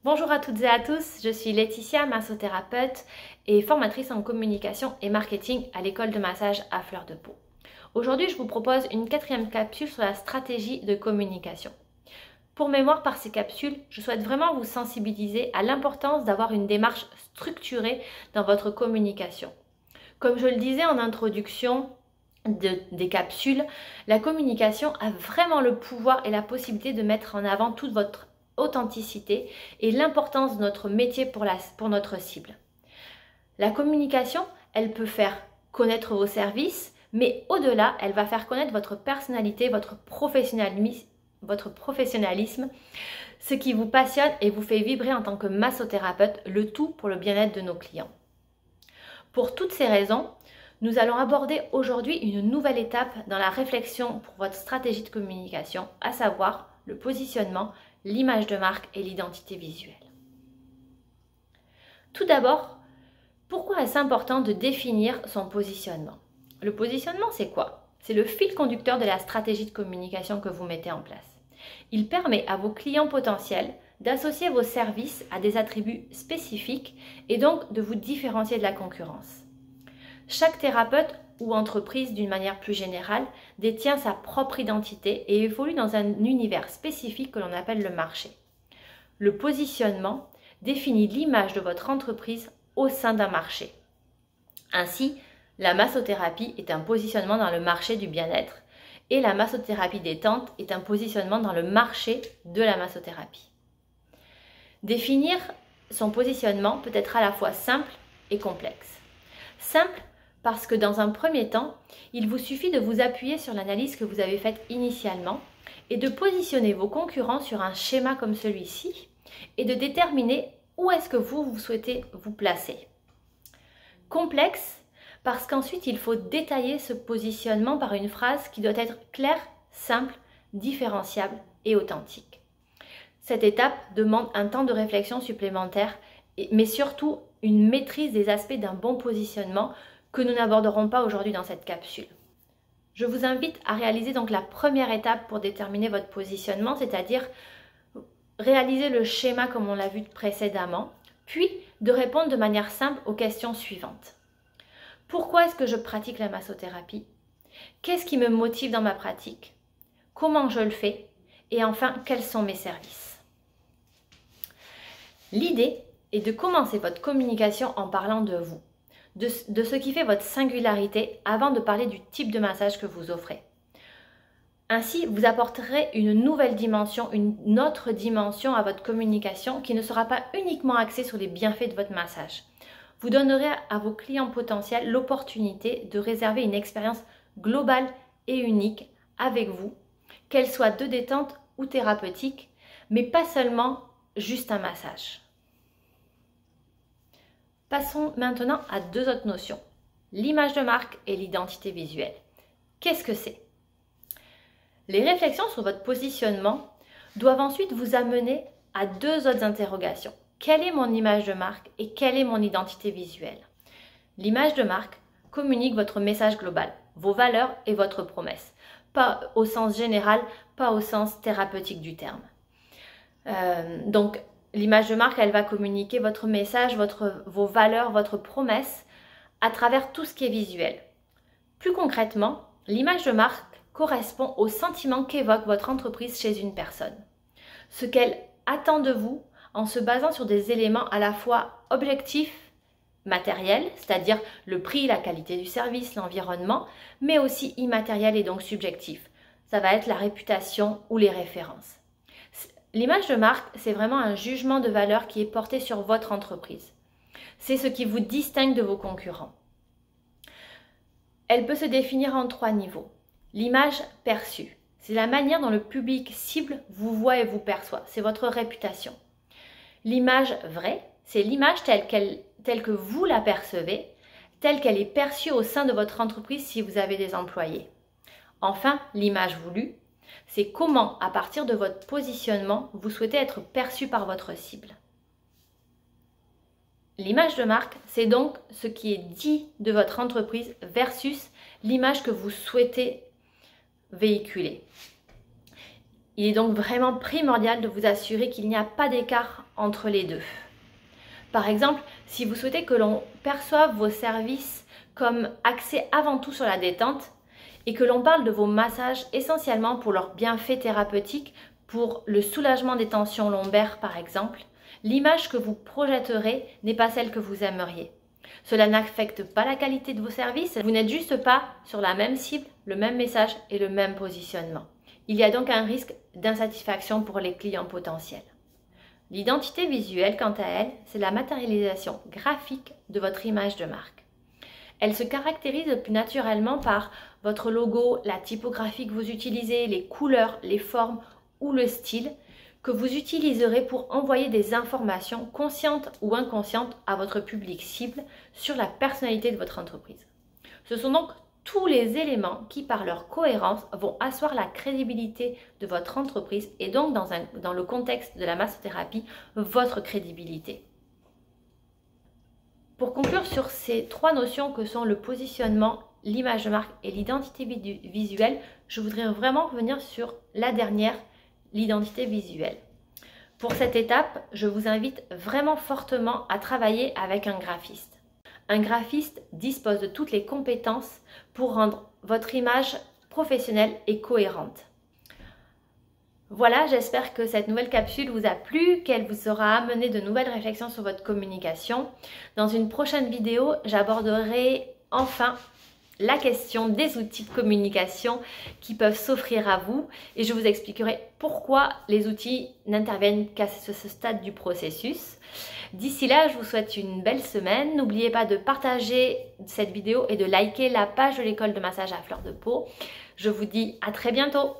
Bonjour à toutes et à tous, je suis Laetitia, massothérapeute et formatrice en communication et marketing à l'école de massage à Fleur de Pau. Aujourd'hui, je vous propose une 4e capsule sur la stratégie de communication. Pour mémoire, par ces capsules, je souhaite vraiment vous sensibiliser à l'importance d'avoir une démarche structurée dans votre communication. Comme je le disais en introduction des capsules, la communication a vraiment le pouvoir et la possibilité de mettre en avant toute votre authenticité et l'importance de notre métier pour notre cible. La communication, elle peut faire connaître vos services, mais au-delà, elle va faire connaître votre personnalité, votre professionnalisme, ce qui vous passionne et vous fait vibrer en tant que massothérapeute, le tout pour le bien-être de nos clients. Pour toutes ces raisons, nous allons aborder aujourd'hui une nouvelle étape dans la réflexion pour votre stratégie de communication, à savoir le positionnement, l'image de marque et l'identité visuelle. Tout d'abord, pourquoi est-ce important de définir son positionnement? Le positionnement, c'est quoi? C'est le fil conducteur de la stratégie de communication que vous mettez en place. Il permet à vos clients potentiels d'associer vos services à des attributs spécifiques et donc de vous différencier de la concurrence. Chaque thérapeute ou entreprise, d'une manière plus générale, détient sa propre identité et évolue dans un univers spécifique que l'on appelle le marché. Le positionnement définit l'image de votre entreprise au sein d'un marché. Ainsi, la massothérapie est un positionnement dans le marché du bien-être et la massothérapie détente est un positionnement dans le marché de la massothérapie. Définir son positionnement peut être à la fois simple et complexe. Simple parce que dans un premier temps, il vous suffit de vous appuyer sur l'analyse que vous avez faite initialement et de positionner vos concurrents sur un schéma comme celui-ci et de déterminer où est-ce que vous souhaitez vous placer. Complexe parce qu'ensuite il faut détailler ce positionnement par une phrase qui doit être claire, simple, différenciable et authentique. Cette étape demande un temps de réflexion supplémentaire, mais surtout une maîtrise des aspects d'un bon positionnement que nous n'aborderons pas aujourd'hui dans cette capsule. Je vous invite à réaliser donc la première étape pour déterminer votre positionnement, c'est-à-dire réaliser le schéma comme on l'a vu précédemment, puis de répondre de manière simple aux questions suivantes. Pourquoi est-ce que je pratique la massothérapie? Qu'est-ce qui me motive dans ma pratique? Comment je le fais? Et enfin, quels sont mes services? L'idée est de commencer votre communication en parlant de vous, de ce qui fait votre singularité avant de parler du type de massage que vous offrez. Ainsi, vous apporterez une nouvelle dimension, une autre dimension à votre communication qui ne sera pas uniquement axée sur les bienfaits de votre massage. Vous donnerez à vos clients potentiels l'opportunité de réserver une expérience globale et unique avec vous, qu'elle soit de détente ou thérapeutique, mais pas seulement juste un massage. Passons maintenant à deux autres notions, l'image de marque et l'identité visuelle. Qu'est-ce que c'est? Les réflexions sur votre positionnement doivent ensuite vous amener à deux autres interrogations. Quelle est mon image de marque et quelle est mon identité visuelle? L'image de marque communique votre message global, vos valeurs et votre promesse. Pas au sens général, pas au sens thérapeutique du terme. Donc, l'image de marque, elle va communiquer votre message, vos valeurs, votre promesse à travers tout ce qui est visuel. Plus concrètement, l'image de marque correspond au sentiment qu'évoque votre entreprise chez une personne. Ce qu'elle attend de vous en se basant sur des éléments à la fois objectifs, matériels, c'est-à-dire le prix, la qualité du service, l'environnement, mais aussi immatériels et donc subjectifs. Ça va être la réputation ou les références. L'image de marque, c'est vraiment un jugement de valeur qui est porté sur votre entreprise. C'est ce qui vous distingue de vos concurrents. Elle peut se définir en 3 niveaux. L'image perçue, c'est la manière dont le public cible vous voit et vous perçoit. C'est votre réputation. L'image vraie, c'est l'image telle que vous la percevez, telle qu'elle est perçue au sein de votre entreprise si vous avez des employés. Enfin, l'image voulue, c'est comment, à partir de votre positionnement, vous souhaitez être perçu par votre cible. L'image de marque, c'est donc ce qui est dit de votre entreprise versus l'image que vous souhaitez véhiculer. Il est donc vraiment primordial de vous assurer qu'il n'y a pas d'écart entre les deux. Par exemple, si vous souhaitez que l'on perçoive vos services comme axés avant tout sur la détente et que l'on parle de vos massages essentiellement pour leurs bienfaits thérapeutiques, pour le soulagement des tensions lombaires par exemple, l'image que vous projetterez n'est pas celle que vous aimeriez. Cela n'affecte pas la qualité de vos services, vous n'êtes juste pas sur la même cible, le même message et le même positionnement. Il y a donc un risque d'insatisfaction pour les clients potentiels. L'identité visuelle, quant à elle, c'est la matérialisation graphique de votre image de marque. Elle se caractérise le plus naturellement par votre logo, la typographie que vous utilisez, les couleurs, les formes ou le style que vous utiliserez pour envoyer des informations conscientes ou inconscientes à votre public cible sur la personnalité de votre entreprise. Ce sont donc tous les éléments qui, par leur cohérence, vont asseoir la crédibilité de votre entreprise et donc, dans le contexte de la massothérapie, votre crédibilité. Pour conclure sur ces trois notions que sont le positionnement, l'image de marque et l'identité visuelle, je voudrais vraiment revenir sur la dernière, l'identité visuelle. Pour cette étape, je vous invite vraiment fortement à travailler avec un graphiste. Un graphiste dispose de toutes les compétences pour rendre votre image professionnelle et cohérente. Voilà, j'espère que cette nouvelle capsule vous a plu, qu'elle vous aura amené de nouvelles réflexions sur votre communication. Dans une prochaine vidéo, j'aborderai enfin la question des outils de communication qui peuvent s'offrir à vous et je vous expliquerai pourquoi les outils n'interviennent qu'à ce stade du processus. D'ici là, je vous souhaite une belle semaine. N'oubliez pas de partager cette vidéo et de liker la page de l'école de massage à fleur de peau. Je vous dis à très bientôt.